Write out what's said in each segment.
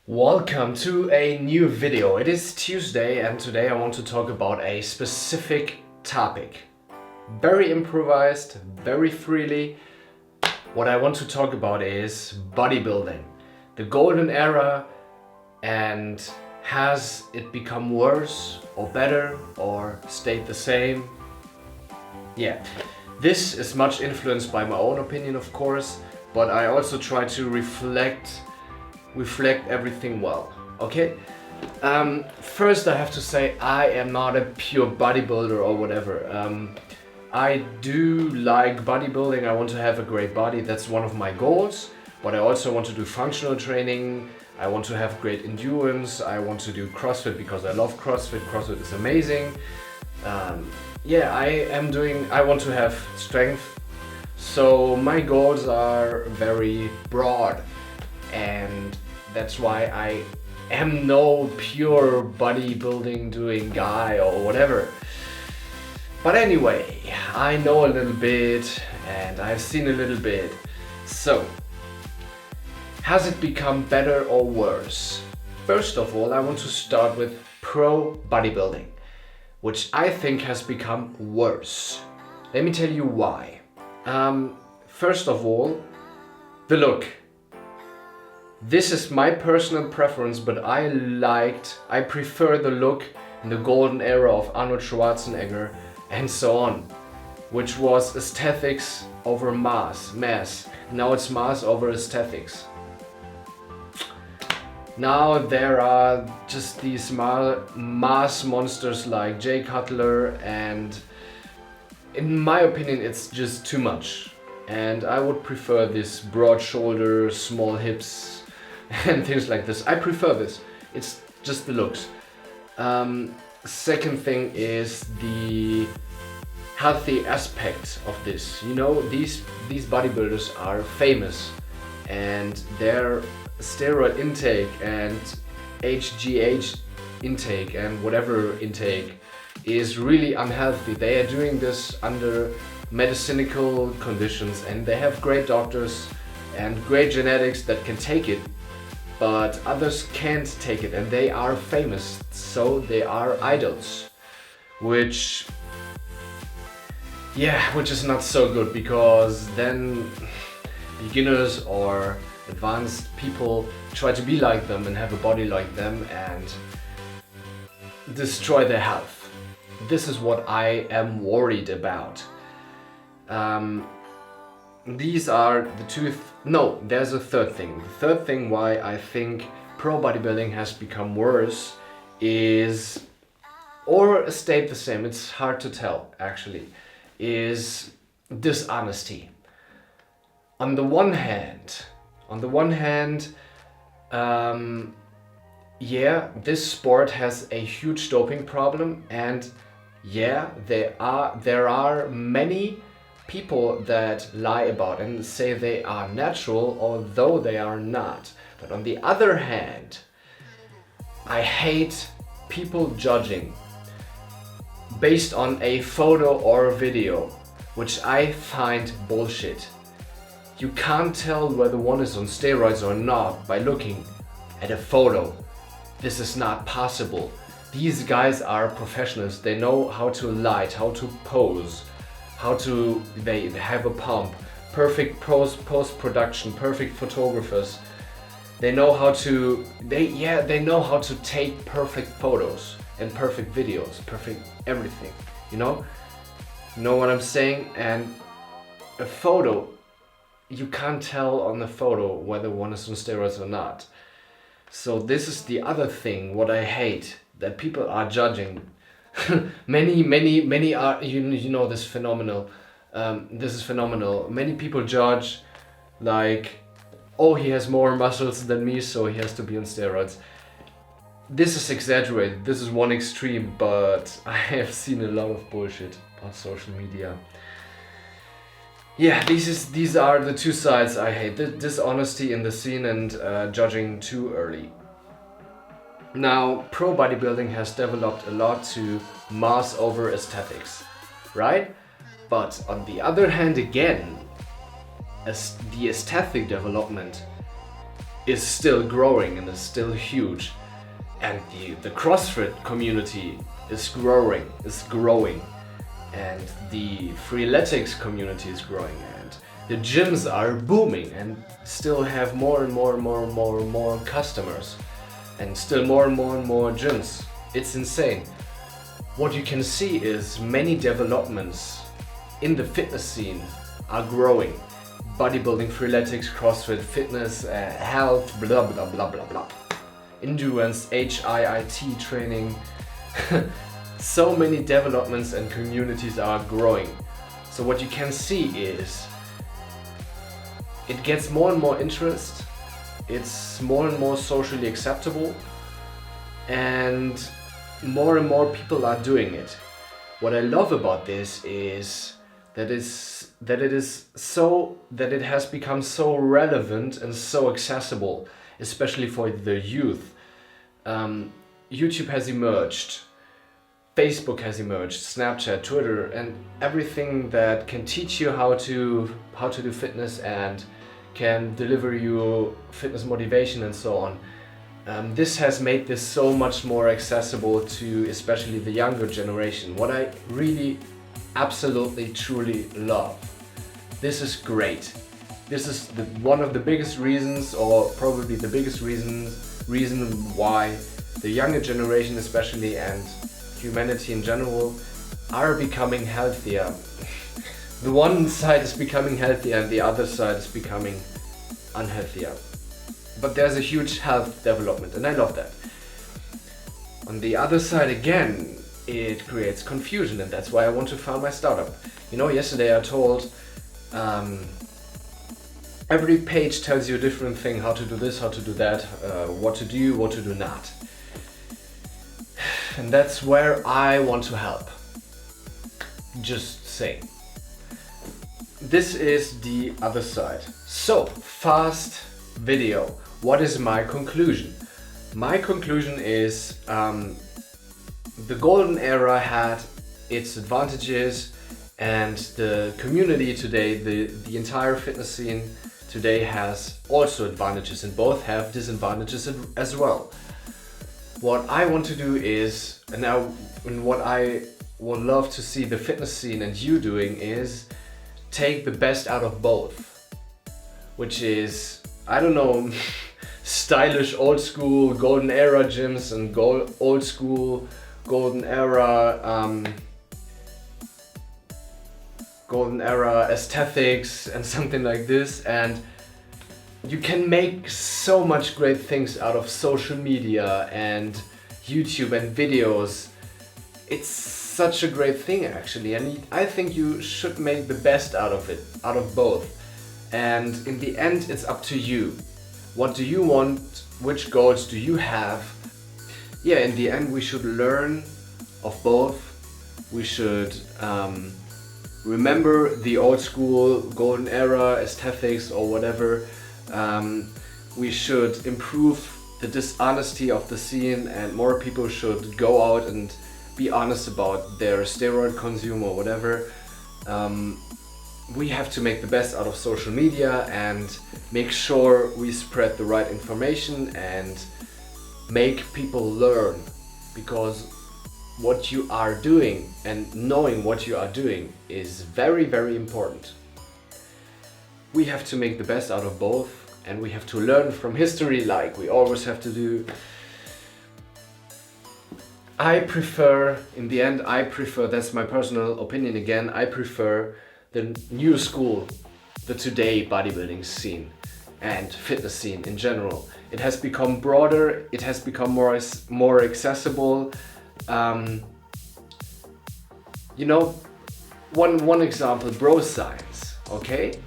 Welcome to a new video. It is Tuesday and today I want to talk about a specific topic. Very improvised, very freely. What I want to talk about is bodybuilding. The golden era, and has it become worse or better or stayed the same? Yeah, this is much influenced by my own opinion, of course, but I also try to reflect everything well, okay? First I have to say I am not a pure bodybuilder or whatever. I do like bodybuilding, I want to have a great body, that's one of my goals, but I also want to do functional training, I want to have great endurance, I want to do CrossFit because I love CrossFit, CrossFit is amazing. I want to have strength, so my goals are very broad. And that's why I am no pure bodybuilding doing guy or whatever. But anyway, I know a little bit and I've seen a little bit. So, has it become better or worse? First of all, I want to start with pro bodybuilding, which I think has become worse. Let me tell you why. First of all, the look. This is my personal preference, but I prefer the look in the golden era of Arnold Schwarzenegger and so on, which was aesthetics over mass. Now it's mass over aesthetics. Now there are just these mass monsters like Jay Cutler, and in my opinion it's just too much. And I would prefer this broad shoulders, small hips, and things like this. I prefer this. It's just the looks. Second thing is the healthy aspect of this. You know, these bodybuilders are famous, and their steroid intake and HGH intake and whatever intake is really unhealthy. They are doing this under medicinal conditions, and they have great doctors and great genetics that can take it. But others can't take it, and they are famous, so they are idols, which is not so good, because then beginners or advanced people try to be like them and have a body like them and destroy their health. This is what I am worried about. These are the two. No, there's a third thing. The third thing why I think pro bodybuilding has become worse is, or stayed the same, it's hard to tell actually, is dishonesty. On the one hand, this sport has a huge doping problem, and there are many people that lie about and say they are natural, although they are not. But on the other hand, I hate people judging based on a photo or a video, which I find bullshit. You can't tell whether one is on steroids or not by looking at a photo. This is not possible. These guys are professionals. They know how to light, how to pose, they have a pump, perfect post-production, perfect photographers. They know how to take perfect photos and perfect videos, perfect everything, you know what I'm saying? And a photo, you can't tell on the photo whether one is on steroids or not. So this is the other thing what I hate, that people are judging. many are, you know, this phenomenal. This is phenomenal. Many people judge like, oh, he has more muscles than me, so he has to be on steroids. This is exaggerated. This is one extreme, but I have seen a lot of bullshit on social media. Yeah, these are the two sides I hate. The dishonesty in the scene and judging too early. Now, pro bodybuilding has developed a lot to mass over aesthetics, right? But on the other hand again, as the aesthetic development is still growing and is still huge. And the CrossFit community is growing, and the freeletics community is growing, and the gyms are booming and still have more and more customers, and still more and more gyms. It's insane. What you can see is many developments in the fitness scene are growing. Bodybuilding, freeletics, CrossFit, fitness, health, blah blah blah blah blah. Endurance, HIIT training. So many developments and communities are growing. So what you can see is it gets more and more interest, it's more and more socially acceptable, and more people are doing it. What I love about this is that it has become so relevant and so accessible, especially for the youth. YouTube has emerged, Facebook has emerged, Snapchat, Twitter, and everything that can teach you how to do fitness and can deliver you fitness motivation and so on. This has made this so much more accessible to especially the younger generation. What I really absolutely truly love. This is great. This is one of the biggest reasons, or probably the biggest reason why the younger generation especially, and humanity in general, are becoming healthier. The one side is becoming healthier and the other side is becoming unhealthier. But there's a huge health development, and I love that. On the other side again, it creates confusion, and that's why I want to found my startup. You know, yesterday I told every page tells you a different thing, how to do this, how to do that, what to do not. And that's where I want to help. Just saying. This is the other side. So, fast video. What is my conclusion? My conclusion is the golden era had its advantages, and the community today, the entire fitness scene today has also advantages, and both have disadvantages as well. What I want to do is, and what I would love to see the fitness scene and you doing, is take the best out of both. Which is, I don't know, stylish old school golden era gyms and old school golden era aesthetics and something like this. And you can make so much great things out of social media and YouTube and videos. It's such a great thing actually, and I think you should make the best out of it, out of both. And in the end, it's up to you. What do you want? Which goals do you have? Yeah, in the end, we should learn of both. We should remember the old school golden era aesthetics or whatever. We should improve the dishonesty of the scene, and more people should go out and be honest about their steroid consume or whatever. We have to make the best out of social media and make sure we spread the right information and make people learn, because what you are doing and knowing what you are doing is very, very important. We have to make the best out of both, and we have to learn from history like we always have to do. I prefer, in the end, that's my personal opinion again, I prefer the new school, the today bodybuilding scene and fitness scene in general. It has become broader, it has become more accessible. You know, one example, bro science, okay?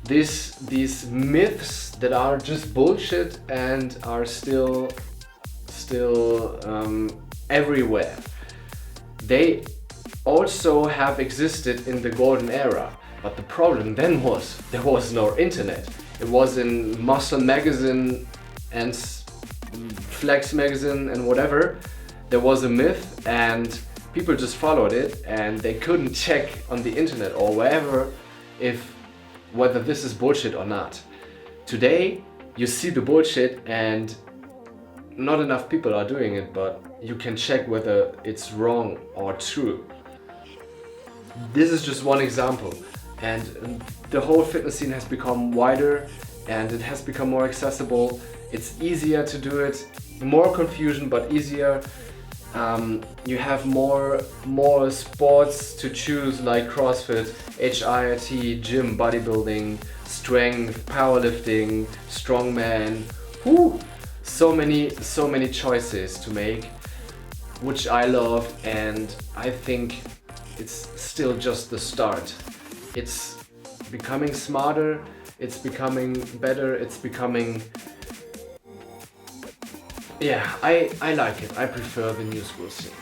These myths that are just bullshit and are still everywhere. They also have existed in the golden era, but the problem then was there was no internet. It was in Muscle magazine and Flex magazine and whatever. There was a myth and people just followed it, and they couldn't check on the internet or wherever whether this is bullshit or not. Today you see the bullshit and not enough people are doing it, but you can check whether it's wrong or true. This is just one example, and the whole fitness scene has become wider and it has become more accessible. It's easier to do it, more confusion but easier. You have more sports to choose, like CrossFit, HIIT, gym, bodybuilding, strength, powerlifting, strongman. Whoo! So many choices to make, which I love, and I think it's still just the start. It's becoming smarter, it's becoming better, it's becoming... Yeah, I like it. I prefer the new school scene.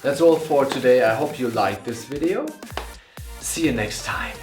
That's all for today. I hope you liked this video. See you next time.